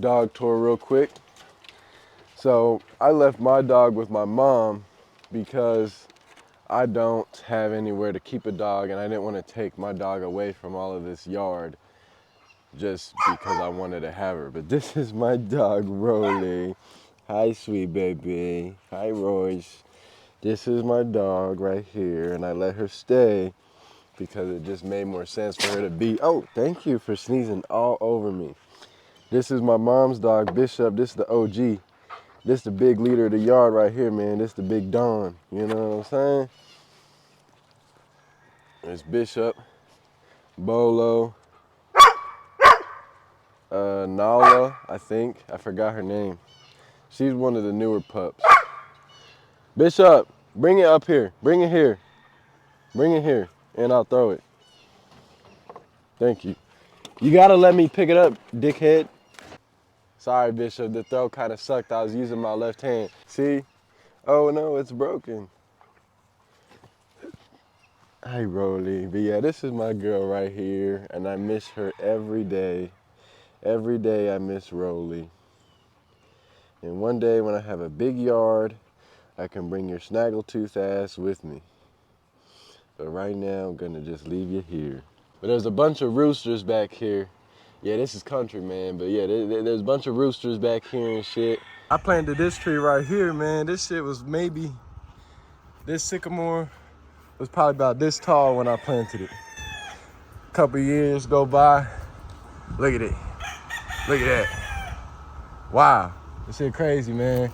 dog tour real quick. So I left my dog with my mom because I don't have anywhere to keep a dog, and I didn't want to take my dog away from all of this yard just because I wanted to have her. But this is my dog, Rolly. Hi, sweet baby. Hi, Royce. This is my dog right here, and I let her stay because it just made more sense for her to be. Oh, thank you for sneezing all over me. This is my mom's dog, Bishop. This is the OG. This the big leader of the yard right here, man. This the big Don. You know what I'm saying? It's Bishop, Bolo, Nala, I think. I forgot her name. She's one of the newer pups. Bishop, bring it up here. Bring it here. Bring it here, and I'll throw it. Thank you. You gotta let me pick it up, dickhead. Sorry, Bishop, the throw kind of sucked. I was using my left hand. See? Oh no, it's broken. Hi, Rolly. But yeah, this is my girl right here, and I miss her every day. Every day I miss Rolly. And one day when I have a big yard, I can bring your snaggletooth ass with me. But right now, I'm gonna just leave you here. But there's a bunch of roosters back here. Yeah, this is country, man. But yeah, there's a bunch of roosters back here and shit. I planted this tree right here, man. This shit was maybe, this sycamore was probably about this tall when I planted it. A couple years go by. Look at it. Look at that. Wow. This shit crazy, man.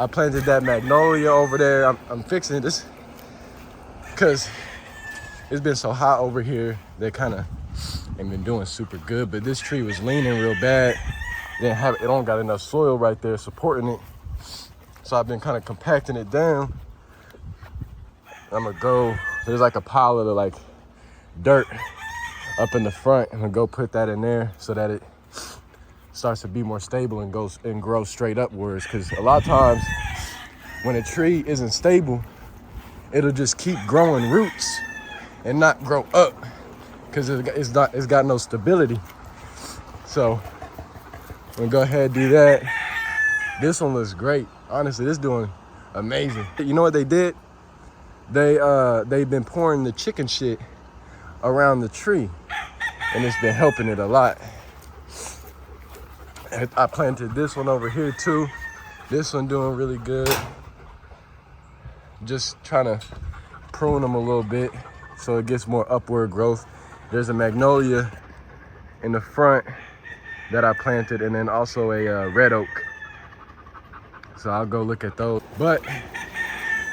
I planted that magnolia over there. I'm fixing this because it's been so hot over here. They kind of ain't been doing super good, but this tree was leaning real bad. It don't got enough soil right there supporting it. So I've been kind of compacting it down. I'm gonna go, there's like a pile of like dirt up in the front. I'm gonna go put that in there so that it starts to be more stable and goes and grow straight upwards. Cause a lot of times when a tree isn't stable, it'll just keep growing roots and not grow up because it's got no stability. So I'm gonna go ahead and do that. This one looks great. Honestly, this doing amazing. You know what they did? They've been pouring the chicken shit around the tree, and it's been helping it a lot. I planted this one over here too. This one doing really good. Just trying to prune them a little bit so it gets more upward growth. There's a magnolia in the front that I planted, and then also a red oak. So I'll go look at those. But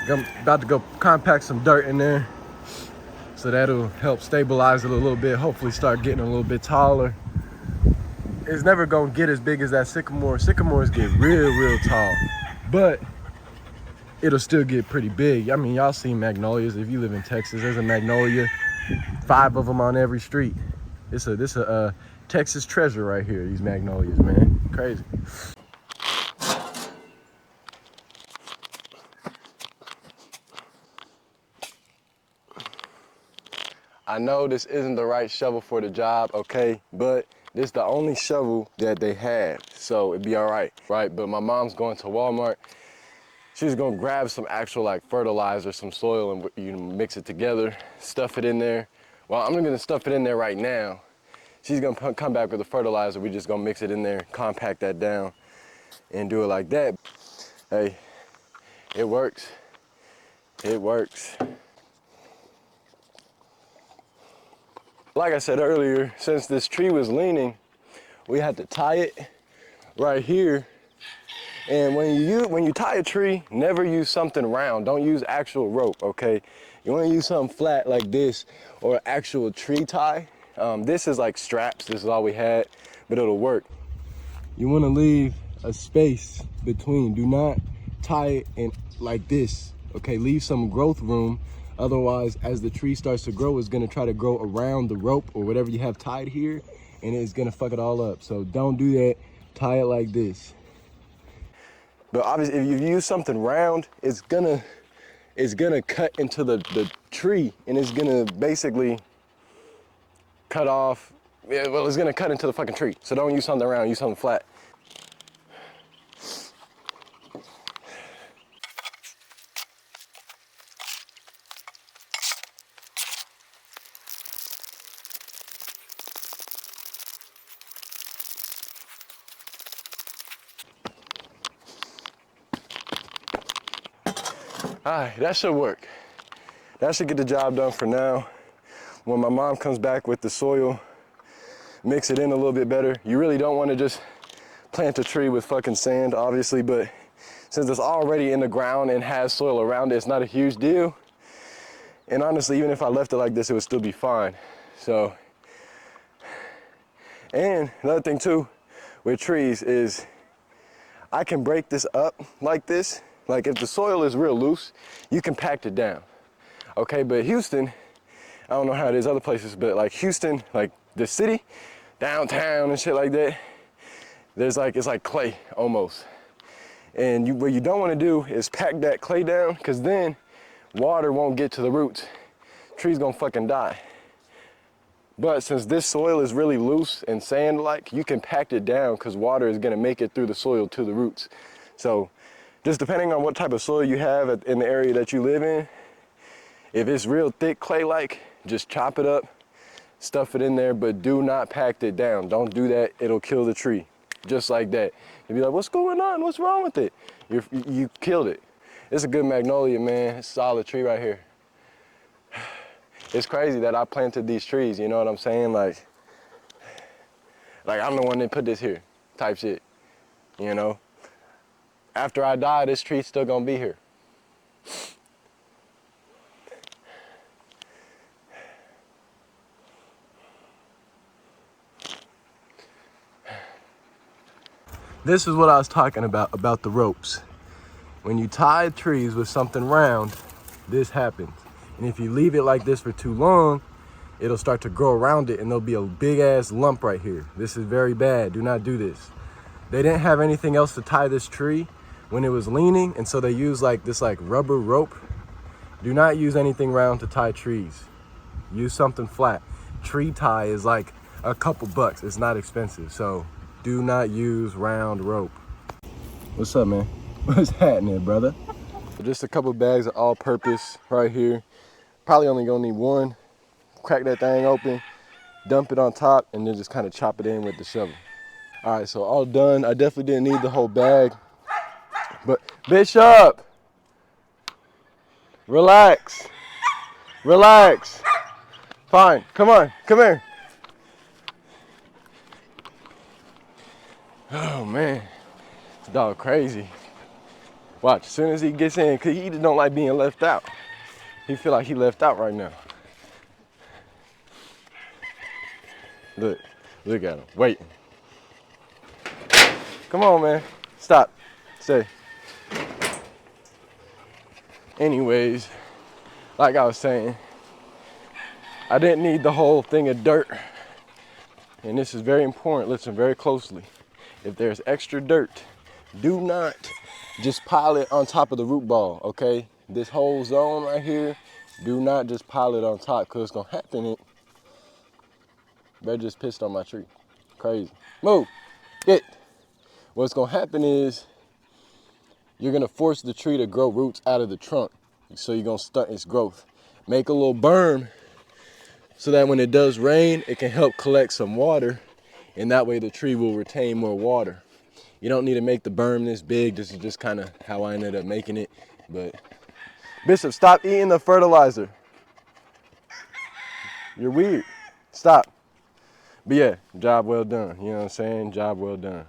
I'm about to go compact some dirt in there, so that'll help stabilize it a little bit, hopefully start getting a little bit taller. It's never gonna get as big as that sycamore. Sycamores get real tall, but it'll still get pretty big. I mean, y'all seen magnolias. If you live in Texas, there's a magnolia, 5 of them on every street. This a Texas treasure right here, these magnolias, man. Crazy. I know this isn't the right shovel for the job, okay? But this is the only shovel that they have, so it'd be all right, right? But my mom's going to Walmart. She's gonna grab some actual like fertilizer, some soil, and you know, mix it together, stuff it in there. Well, I'm gonna stuff it in there right now. She's gonna come back with the fertilizer. We just gonna mix it in there, compact that down, and do it like that. Hey, it works. It works. Like I said earlier, since this tree was leaning, we had to tie it right here. And when you tie a tree, never use something round. Don't use actual rope, okay? You wanna use something flat like this or actual tree tie. This is like straps, this is all we had, but it'll work. You wanna leave a space between. Do not tie it in like this, okay? Leave some growth room. Otherwise, as the tree starts to grow, it's gonna try to grow around the rope or whatever you have tied here, and it's gonna fuck it all up. So don't do that, tie it like this. But obviously, if you use something round, it's gonna cut into the tree, and it's gonna basically cut off, yeah, well, it's gonna cut into the fucking tree. So don't use something round, use something flat. All right, that should work. That should get the job done for now. When my mom comes back with the soil, mix it in a little bit better. You really don't want to just plant a tree with fucking sand, obviously, but since it's already in the ground and has soil around it, it's not a huge deal. And honestly, even if I left it like this, it would still be fine. So, and another thing too with trees is I can break this up like this. Like if the soil is real loose, you can pack it down. Okay, but Houston, I don't know how it is other places, but like Houston, like the city, downtown and shit like that, it's like clay almost. And what you don't want to do is pack that clay down, because then water won't get to the roots. Tree's gonna fucking die. But since this soil is really loose and sand-like, you can pack it down because water is gonna make it through the soil to the roots. So just depending on what type of soil you have in the area that you live in, if it's real thick clay-like, just chop it up, stuff it in there, but do not pack it down. Don't do that, it'll kill the tree. Just like that. You'll be like, what's going on? What's wrong with it? You killed it. It's a good magnolia, man. It's a solid tree right here. It's crazy that I planted these trees, you know what I'm saying? Like I'm the one that put this here, type shit, you know? After I die, this tree's still gonna be here. This is what I was talking about the ropes. When you tie trees with something round, this happens. And if you leave it like this for too long, it'll start to grow around it and there'll be a big ass lump right here. This is very bad, do not do this. They didn't have anything else to tie this tree when it was leaning, and so they used this rubber rope. Do not use anything round to tie trees. Use something flat. Tree tie is like a couple bucks, it's not expensive, so do not use round rope. What's up, man? What's happening, brother? Just a couple bags of all-purpose right here. Probably only gonna need one. Crack that thing open, dump it on top, and then just kind of chop it in with the shovel. All right, so all done. I definitely didn't need the whole bag, but Bishop, relax, relax. Fine, come on, come here. Oh man, this dog crazy. Watch, as soon as he gets in, cause he just don't like being left out. He feel like he left out right now. Look at him, waiting. Come on, man, stop, stay. Anyways, like I was saying, I didn't need the whole thing of dirt. And this is very important, listen very closely. If there's extra dirt, do not just pile it on top of the root ball, okay? This whole zone right here, do not just pile it on top, because it's gonna happen. Better just pissed on my tree. Crazy. Move, get. What's gonna happen is you're gonna force the tree to grow roots out of the trunk. So you're gonna stunt its growth. Make a little berm so that when it does rain, it can help collect some water, and that way the tree will retain more water. You don't need to make the berm this big. This is just kind of how I ended up making it. But Bishop, stop eating the fertilizer. You're weird. Stop. But yeah, job well done. You know what I'm saying? Job well done.